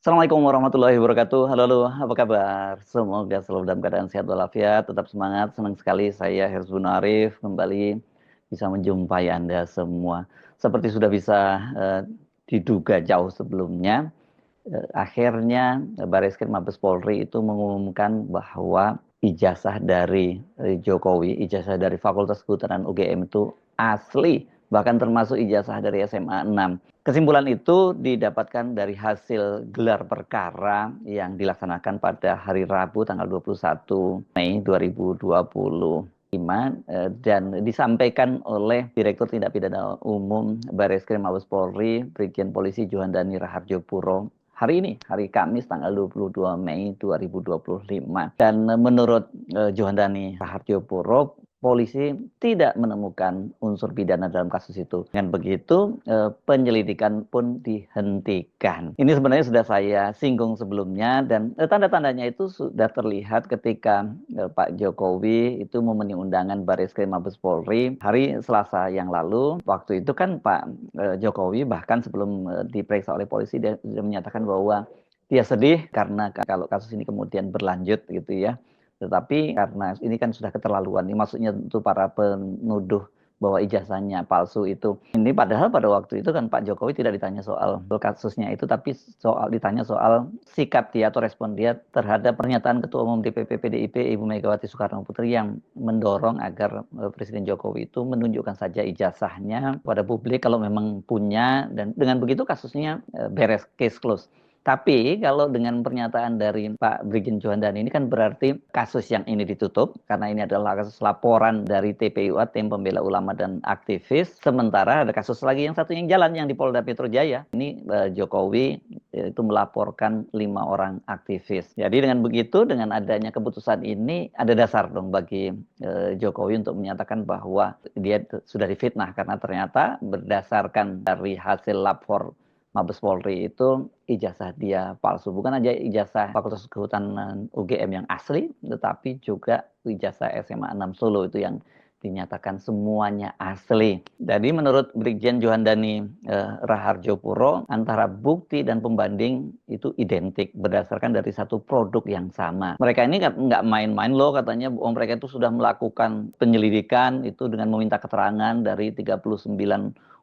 Assalamualaikum warahmatullahi wabarakatuh. Halo, halo, apa kabar? Semoga selalu dalam keadaan sehat walafiat, tetap semangat. Senang sekali saya Herzbun Arif kembali bisa menjumpai Anda semua. Seperti sudah bisa eh, diduga jauh sebelumnya, akhirnya Barreskrim Mabes Polri itu mengumumkan bahwa ijazah dari Jokowi, ijazah dari Fakultas Kehutanan UGM itu asli, bahkan termasuk ijazah dari SMA 6. Kesimpulan itu didapatkan dari hasil gelar perkara yang dilaksanakan pada hari Rabu tanggal 21 Mei 2025 dan disampaikan oleh Direktur Tindak Pidana Umum Barreskrim Mabes Polri Brigjen Polisi Juhandani Raharjo Puro hari ini, hari Kamis tanggal 22 Mei 2025. Dan menurut Juhandani Raharjo Puro, polisi tidak menemukan unsur pidana dalam kasus itu. Dengan begitu, penyelidikan pun dihentikan. Ini sebenarnya sudah saya singgung sebelumnya dan tanda-tandanya itu sudah terlihat ketika Pak Jokowi itu memenuhi undangan Barreskrim Mabes Polri hari Selasa yang lalu. Waktu itu kan Pak Jokowi bahkan sebelum diperiksa oleh polisi dia sudah menyatakan bahwa dia sedih karena kalau kasus ini kemudian berlanjut gitu ya. Tetapi karena ini kan sudah keterlaluan, ini maksudnya untuk para penuduh bahwa ijazahnya palsu itu. Ini padahal pada waktu itu kan Pak Jokowi tidak ditanya soal kasusnya itu, tapi ditanya soal sikap dia atau respon dia terhadap pernyataan Ketua Umum DPP PDIP Ibu Megawati Soekarno Putri yang mendorong agar Presiden Jokowi itu menunjukkan saja ijazahnya pada publik kalau memang punya, dan dengan begitu kasusnya beres, case close. Tapi kalau dengan pernyataan dari Pak Brigjen Johandani ini kan berarti kasus yang ini ditutup karena ini adalah kasus laporan dari TPUA, Tim Pembela Ulama dan Aktivis. Sementara ada kasus lagi yang satu yang jalan yang di Polda Metro Jaya. Ini Jokowi itu melaporkan 5 orang aktivis. Jadi dengan begitu, dengan adanya keputusan ini ada dasar dong bagi Jokowi untuk menyatakan bahwa dia sudah difitnah karena ternyata berdasarkan dari hasil lapor Mabes Polri itu ijazah dia palsu. Bukan aja ijazah Fakultas Kehutanan UGM yang asli, tetapi juga ijazah SMA 6 Solo itu yang dinyatakan semuanya asli. Jadi menurut Brigjen Johandani Raharjo Puro, antara bukti dan pembanding itu identik berdasarkan dari satu produk yang sama. Mereka ini nggak main-main loh, katanya mereka itu sudah melakukan penyelidikan itu dengan meminta keterangan dari 39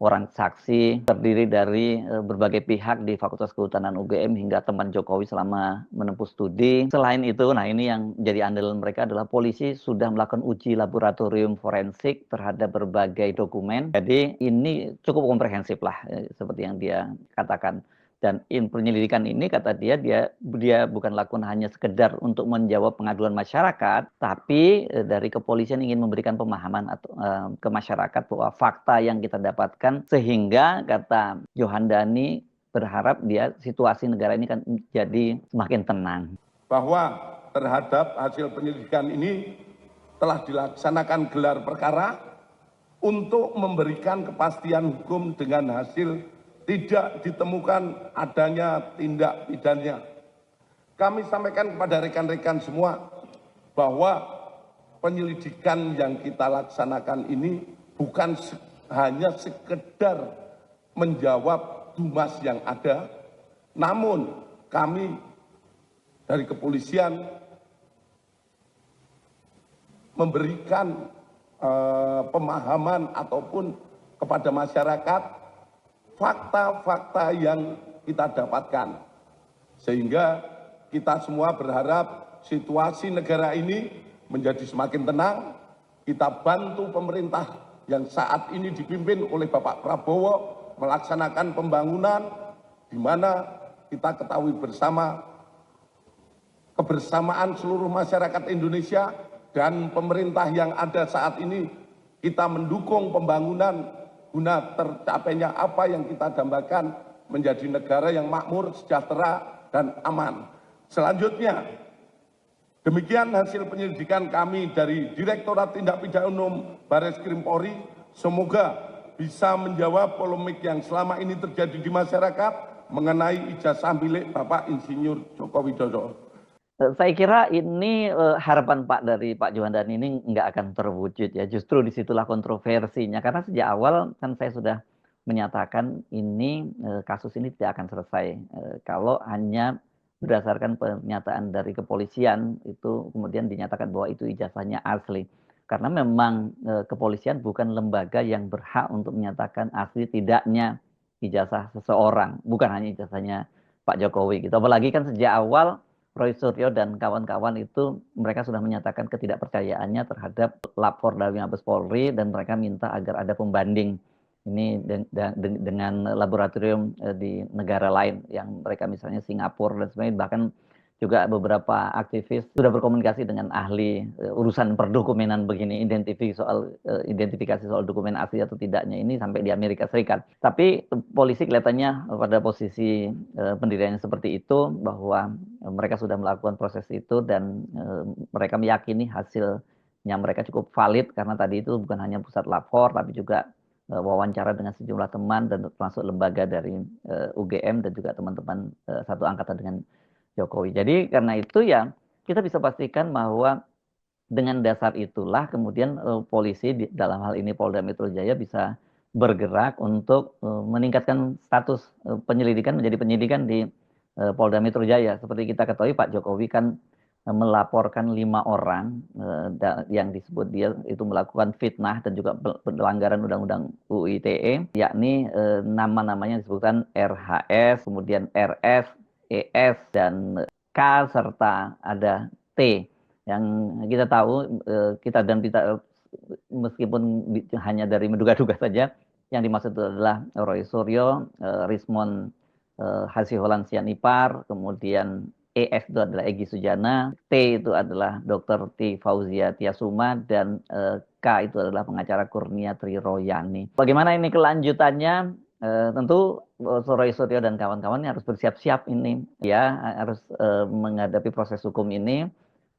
orang saksi terdiri dari berbagai pihak di Fakultas Kehutanan UGM hingga teman Jokowi selama menempuh studi. Selain itu, nah ini yang jadi andalan mereka adalah polisi sudah melakukan uji laboratorium forensik terhadap berbagai dokumen. Jadi ini cukup komprehensif lah seperti yang dia katakan. Dan penyelidikan ini kata dia bukan lakukan hanya sekedar untuk menjawab pengaduan masyarakat, tapi dari kepolisian ingin memberikan pemahaman atau ke masyarakat bahwa fakta yang kita dapatkan sehingga kata Johandani berharap dia situasi negara ini kan jadi semakin tenang. Bahwa terhadap hasil penyelidikan ini telah dilaksanakan gelar perkara untuk memberikan kepastian hukum dengan hasil tidak ditemukan adanya tindak pidana. Kami sampaikan kepada rekan-rekan semua bahwa penyelidikan yang kita laksanakan ini bukan hanya sekedar menjawab dumas yang ada, namun kami dari kepolisian memberikan pemahaman ataupun kepada masyarakat fakta-fakta yang kita dapatkan. Sehingga kita semua berharap situasi negara ini menjadi semakin tenang. Kita bantu pemerintah yang saat ini dipimpin oleh Bapak Prabowo melaksanakan pembangunan di mana kita ketahui bersama kebersamaan seluruh masyarakat Indonesia dan pemerintah yang ada saat ini, kita mendukung pembangunan guna tercapainya apa yang kita dambakan menjadi negara yang makmur, sejahtera, dan aman. Selanjutnya, demikian hasil penyelidikan kami dari Direktorat Tindak Pidana Umum Barreskrim Polri. Semoga bisa menjawab polemik yang selama ini terjadi di masyarakat mengenai ijazah milik Bapak Insinyur Joko Widodo. Saya kira ini harapan Pak dari Pak Johandani ini nggak akan terwujud ya. Justru disitulah kontroversinya. Karena sejak awal kan saya sudah menyatakan ini kasus ini tidak akan selesai kalau hanya berdasarkan pernyataan dari kepolisian itu kemudian dinyatakan bahwa itu ijazahnya asli. Karena memang kepolisian bukan lembaga yang berhak untuk menyatakan asli tidaknya ijazah seseorang, bukan hanya ijazahnya Pak Jokowi gitu. Apalagi kan sejak awal Roy Suryo dan kawan-kawan itu mereka sudah menyatakan ketidakpercayaannya terhadap lapor dari Mabes Polri dan mereka minta agar ada pembanding ini dengan laboratorium di negara lain yang mereka misalnya Singapura dan sebagainya, bahkan juga beberapa aktivis sudah berkomunikasi dengan ahli urusan perdokumenan begini, identifikasi soal dokumen asli atau tidaknya ini sampai di Amerika Serikat. Tapi polisi kelihatannya pada posisi pendiriannya seperti itu bahwa mereka sudah melakukan proses itu dan mereka meyakini hasilnya mereka cukup valid karena tadi itu bukan hanya pusat lapor tapi juga wawancara dengan sejumlah teman dan termasuk lembaga dari UGM dan juga teman-teman satu angkatan dengan Jokowi. Jadi karena itu ya kita bisa pastikan bahwa dengan dasar itulah kemudian polisi dalam hal ini Polda Metro Jaya bisa bergerak untuk meningkatkan status penyelidikan menjadi penyidikan di Polda Metro Jaya. Seperti kita ketahui Pak Jokowi kan melaporkan 5 orang yang disebut dia itu melakukan fitnah dan juga pelanggaran Undang-Undang UU ITE, yakni nama-namanya disebutkan RHS, kemudian RS, ES, dan K, serta ada T. Yang kita tahu, kita meskipun hanya dari menduga-duga saja, yang dimaksud adalah Roy Suryo, Rismond Hasiholan Sianipar, kemudian ES itu adalah Egy Sujana, T itu adalah Dr. T. Fauzia Tiasuma, dan K itu adalah pengacara Kurnia Triroyani. Bagaimana ini kelanjutannya? Tentu Roy Suryo dan kawan-kawan harus bersiap-siap ini, ya harus menghadapi proses hukum ini,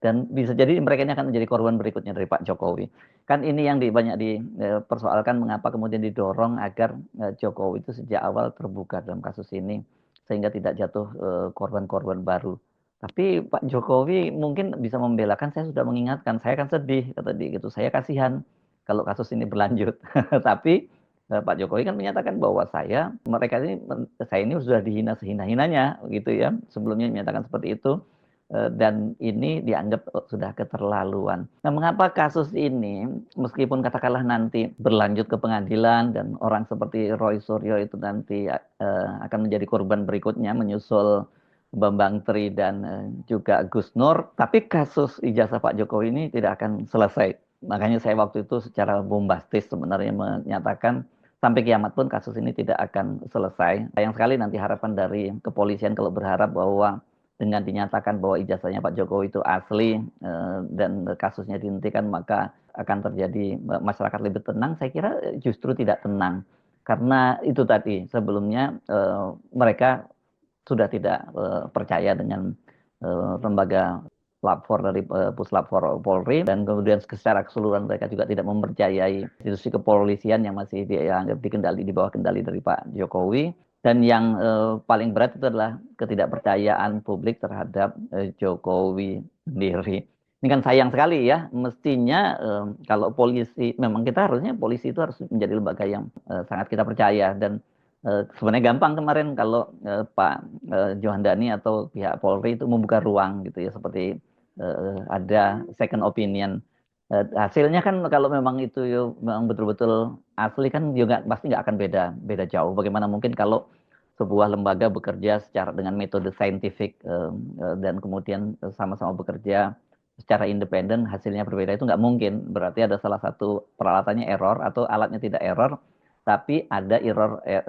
dan bisa jadi mereka ini akan menjadi korban berikutnya dari Pak Jokowi. Kan ini yang banyak dipersoalkan mengapa kemudian didorong agar Jokowi itu sejak awal terbuka dalam kasus ini sehingga tidak jatuh korban-korban baru. Tapi Pak Jokowi mungkin bisa membelakan, saya sudah mengingatkan, saya kan sedih kata dia gitu, saya kasihan kalau kasus ini berlanjut. Tapi Pak Jokowi kan menyatakan bahwa saya ini sudah dihina sehina-hinanya gitu ya. Sebelumnya menyatakan seperti itu dan ini dianggap sudah keterlaluan. Nah, mengapa kasus ini meskipun katakanlah nanti berlanjut ke pengadilan dan orang seperti Roy Suryo itu nanti akan menjadi korban berikutnya menyusul Bambang Tri dan juga Gus Nur, tapi kasus ijazah Pak Jokowi ini tidak akan selesai. Makanya saya waktu itu secara bombastis sebenarnya menyatakan sampai kiamat pun kasus ini tidak akan selesai. Sayang sekali nanti harapan dari kepolisian kalau berharap bahwa dengan dinyatakan bahwa ijazahnya Pak Jokowi itu asli dan kasusnya dihentikan maka akan terjadi masyarakat lebih tenang. Saya kira justru tidak tenang karena itu tadi sebelumnya mereka sudah tidak percaya dengan lembaga lapor dari Puslapor Polri dan kemudian secara keseluruhan mereka juga tidak mempercayai institusi kepolisian yang masih dianggap di bawah kendali dari Pak Jokowi. Dan yang paling berat itu adalah ketidakpercayaan publik terhadap Jokowi sendiri. Ini kan sayang sekali ya, mestinya kalau polisi, memang kita harusnya polisi itu harus menjadi lembaga yang sangat kita percaya dan sebenarnya gampang kemarin kalau Pak Johandani atau pihak Polri itu membuka ruang gitu ya, seperti ada second opinion. Hasilnya kan kalau memang itu memang betul-betul asli kan juga pasti nggak akan beda jauh. Bagaimana mungkin kalau sebuah lembaga bekerja secara dengan metode saintifik dan kemudian sama-sama bekerja secara independen hasilnya berbeda, itu nggak mungkin. Berarti ada salah satu peralatannya error atau alatnya tidak error, tapi ada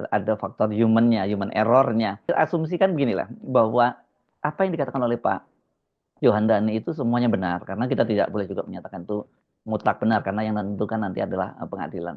ada faktor human errornya. Asumsikan beginilah bahwa apa yang dikatakan oleh Pak Johandani itu semuanya benar karena kita tidak boleh juga menyatakan itu mutlak benar karena yang menentukan nanti adalah pengadilan.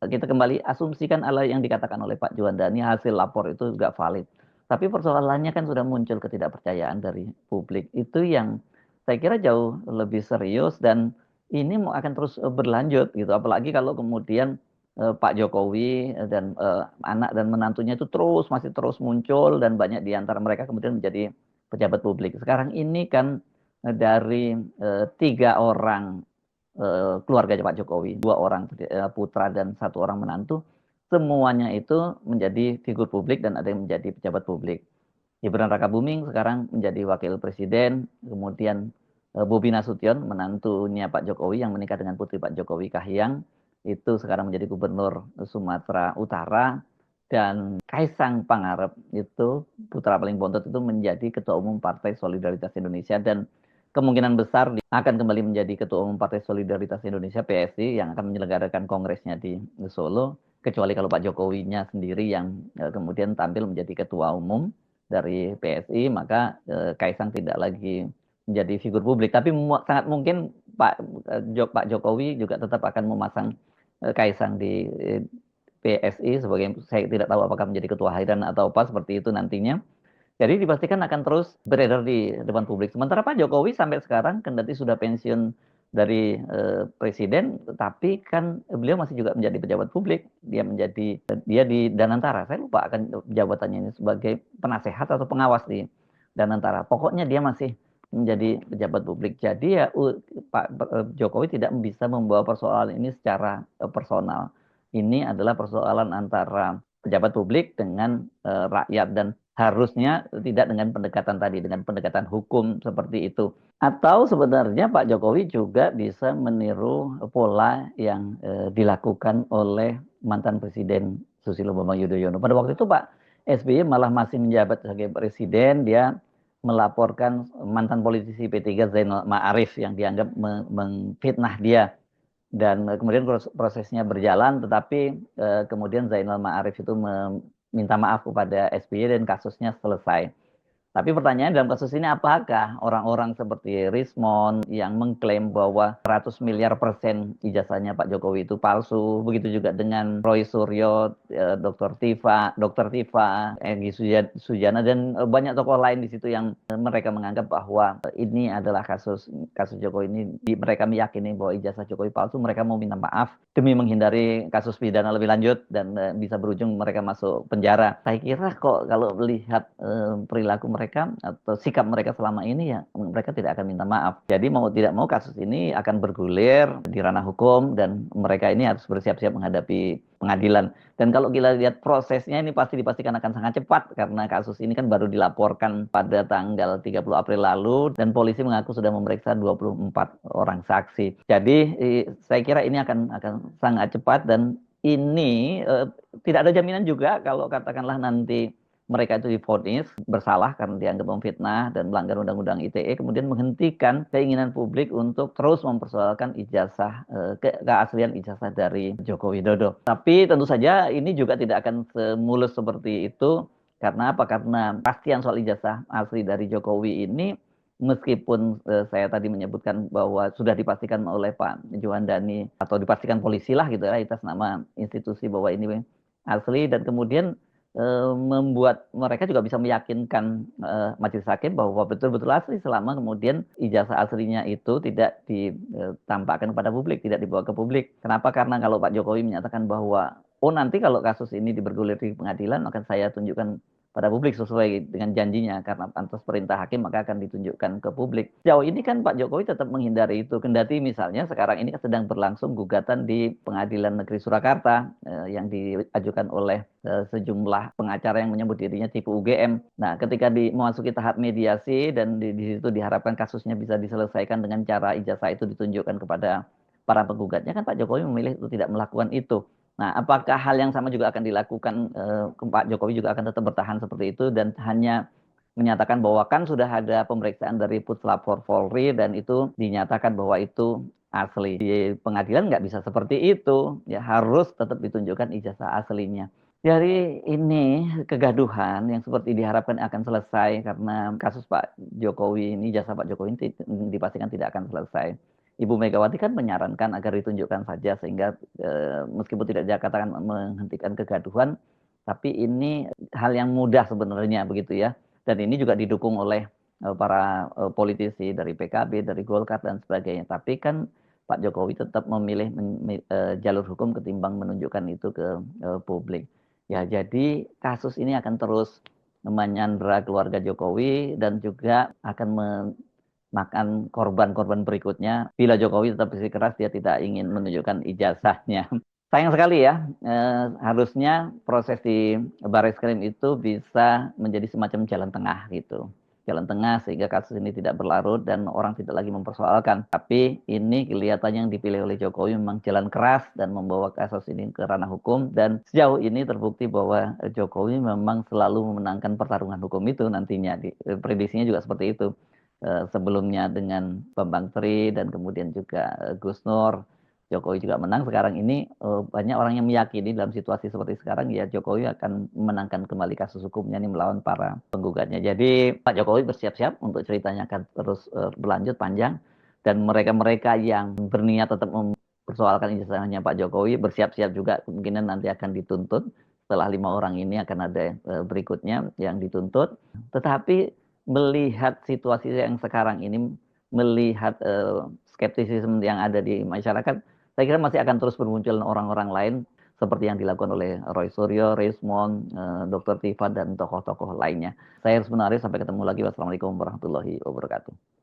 Kita kembali asumsikan ala yang dikatakan oleh Pak Johandani hasil lapor itu juga valid. Tapi persoalannya kan sudah muncul ketidakpercayaan dari publik. Itu yang saya kira jauh lebih serius dan ini akan terus berlanjut gitu. Apalagi kalau kemudian Pak Jokowi dan anak dan menantunya itu masih terus muncul dan banyak di antara mereka kemudian menjadi pejabat publik. Sekarang ini kan dari 3 orang keluarga Pak Jokowi, 2 orang putra dan 1 orang menantu, semuanya itu menjadi figur publik dan ada yang menjadi pejabat publik. Gibran Rakabuming sekarang menjadi wakil presiden, kemudian Bobi Nasution, menantunya Pak Jokowi yang menikah dengan putri Pak Jokowi Kahiyang, itu sekarang menjadi gubernur Sumatera Utara, dan Kaisang Pangarep itu putra paling bontot itu menjadi ketua umum Partai Solidaritas Indonesia, dan kemungkinan besar akan kembali menjadi ketua umum Partai Solidaritas Indonesia PSI yang akan menyelenggarakan kongresnya di Solo, kecuali kalau Pak Jokowinya sendiri yang kemudian tampil menjadi ketua umum dari PSI, maka Kaisang tidak lagi menjadi figur publik. Tapi sangat mungkin Pak Jokowi juga tetap akan memasang Kaisang di PSI sebagai, saya tidak tahu apakah menjadi ketua harian atau apa seperti itu nantinya. Jadi dipastikan akan terus beredar di depan publik. Sementara Pak Jokowi sampai sekarang kendati sudah pensiun dari presiden, tapi kan beliau masih juga menjadi pejabat publik. Dia di Danantara. Saya lupa akan jabatannya ini sebagai penasehat atau pengawas di Danantara. Pokoknya dia masih menjadi pejabat publik. Jadi ya Pak Jokowi tidak bisa membawa persoalan ini secara personal. Ini adalah persoalan antara pejabat publik dengan rakyat, dan harusnya tidak dengan pendekatan tadi, dengan pendekatan hukum seperti itu. Atau sebenarnya Pak Jokowi juga bisa meniru pola yang dilakukan oleh mantan Presiden Susilo Bambang Yudhoyono. Pada waktu itu Pak SBY malah masih menjabat sebagai presiden, dia melaporkan mantan politisi P3 Zainal Ma'arif yang dianggap memfitnah dia. Dan kemudian prosesnya berjalan, tetapi kemudian Zainal Ma'arif itu meminta maaf kepada SBY dan kasusnya selesai. Tapi pertanyaannya dalam kasus ini, apakah orang-orang seperti Rismon yang mengklaim bahwa 100 miliar persen ijazahnya Pak Jokowi itu palsu, begitu juga dengan Roy Suryo, Dr. Tifa, Egy Sujana, dan banyak tokoh lain di situ yang mereka menganggap bahwa ini adalah kasus Jokowi ini, mereka meyakini bahwa ijazah Jokowi palsu, mereka mau minta maaf demi menghindari kasus pidana lebih lanjut dan bisa berujung mereka masuk penjara. Saya kira kok kalau melihat perilaku mereka atau sikap mereka selama ini, ya mereka tidak akan minta maaf. Jadi mau tidak mau kasus ini akan bergulir di ranah hukum dan mereka ini harus bersiap-siap menghadapi pengadilan. Dan kalau kita lihat prosesnya ini pasti dipastikan akan sangat cepat karena kasus ini kan baru dilaporkan pada tanggal 30 April lalu dan polisi mengaku sudah memeriksa 24 orang saksi. Jadi saya kira ini akan sangat cepat, dan ini tidak ada jaminan juga kalau katakanlah nanti mereka itu divonis bersalah karena dianggap memfitnah dan melanggar undang-undang ITE, kemudian menghentikan keinginan publik untuk terus mempersoalkan ijazah, keaslian ijazah dari Joko Widodo. Tapi tentu saja ini juga tidak akan semulus seperti itu. Karena apa? Karena pastian soal ijazah asli dari Jokowi ini, meskipun saya tadi menyebutkan bahwa sudah dipastikan oleh Pak Juhandani atau dipastikan polisi lah gitu ya, atas nama institusi bahwa ini asli, dan kemudian membuat mereka juga bisa meyakinkan majelis hakim bahwa betul-betul asli selama kemudian ijazah aslinya itu tidak ditampakkan kepada publik, tidak dibawa ke publik. Kenapa? Karena kalau Pak Jokowi menyatakan bahwa nanti kalau kasus ini bergulir di pengadilan akan saya tunjukkan pada publik sesuai dengan janjinya, karena atas perintah hakim maka akan ditunjukkan ke publik. Jauh ini kan Pak Jokowi tetap menghindari itu, kendati misalnya sekarang ini sedang berlangsung gugatan di Pengadilan Negeri Surakarta yang diajukan oleh sejumlah pengacara yang menyebut dirinya tipu UGM. Nah, ketika memasuki tahap mediasi dan di situ diharapkan kasusnya bisa diselesaikan dengan cara ijazah itu ditunjukkan kepada para penggugatnya, kan Pak Jokowi memilih untuk tidak melakukan itu. Nah, apakah hal yang sama juga akan dilakukan Pak Jokowi juga akan tetap bertahan seperti itu dan hanya menyatakan bahwa kan sudah ada pemeriksaan dari Puslap Polri dan itu dinyatakan bahwa itu asli. Di pengadilan nggak bisa seperti itu, ya harus tetap ditunjukkan ijazah aslinya. Dari ini kegaduhan yang seperti diharapkan akan selesai karena kasus Pak Jokowi ini, ijazah Pak Jokowi ini dipastikan tidak akan selesai. Ibu Megawati kan menyarankan agar ditunjukkan saja sehingga meskipun tidak dikatakan menghentikan kegaduhan, tapi ini hal yang mudah sebenarnya begitu ya. Dan ini juga didukung oleh para politisi dari PKB, dari Golkar dan sebagainya. Tapi kan Pak Jokowi tetap memilih jalur hukum ketimbang menunjukkan itu ke publik. Ya, jadi kasus ini akan terus menyandra keluarga Jokowi dan juga akan makan korban-korban berikutnya bila Jokowi tetap bersikeras dia tidak ingin menunjukkan ijazahnya. Sayang sekali ya, harusnya proses di Barreskrim itu bisa menjadi semacam jalan tengah gitu. Jalan tengah sehingga kasus ini tidak berlarut dan orang tidak lagi mempersoalkan. Tapi ini kelihatannya yang dipilih oleh Jokowi memang jalan keras dan membawa kasus ini ke ranah hukum. Dan sejauh ini terbukti bahwa Jokowi memang selalu memenangkan pertarungan hukum itu nantinya. Prediksinya juga seperti itu. Sebelumnya dengan Bambang Tri dan kemudian juga Gus Nur. Jokowi juga menang. Sekarang ini banyak orang yang meyakini dalam situasi seperti sekarang ya Jokowi akan memenangkan kembali kasus hukumnya ini melawan para penggugatnya. Jadi Pak Jokowi bersiap-siap untuk ceritanya akan terus berlanjut panjang dan mereka-mereka yang berniat tetap mempersoalkan ijazahnya Pak Jokowi bersiap-siap juga kemungkinan nanti akan dituntut. Setelah 5 orang ini akan ada berikutnya yang dituntut. Tetapi melihat situasi yang sekarang ini, melihat skeptisisme yang ada di masyarakat, saya kira masih akan terus bermunculan orang-orang lain seperti yang dilakukan oleh Roy Suryo, Rismond, Dr. Tifa, dan tokoh-tokoh lainnya. Saya Rusman Aris, sampai ketemu lagi. Wassalamualaikum warahmatullahi wabarakatuh.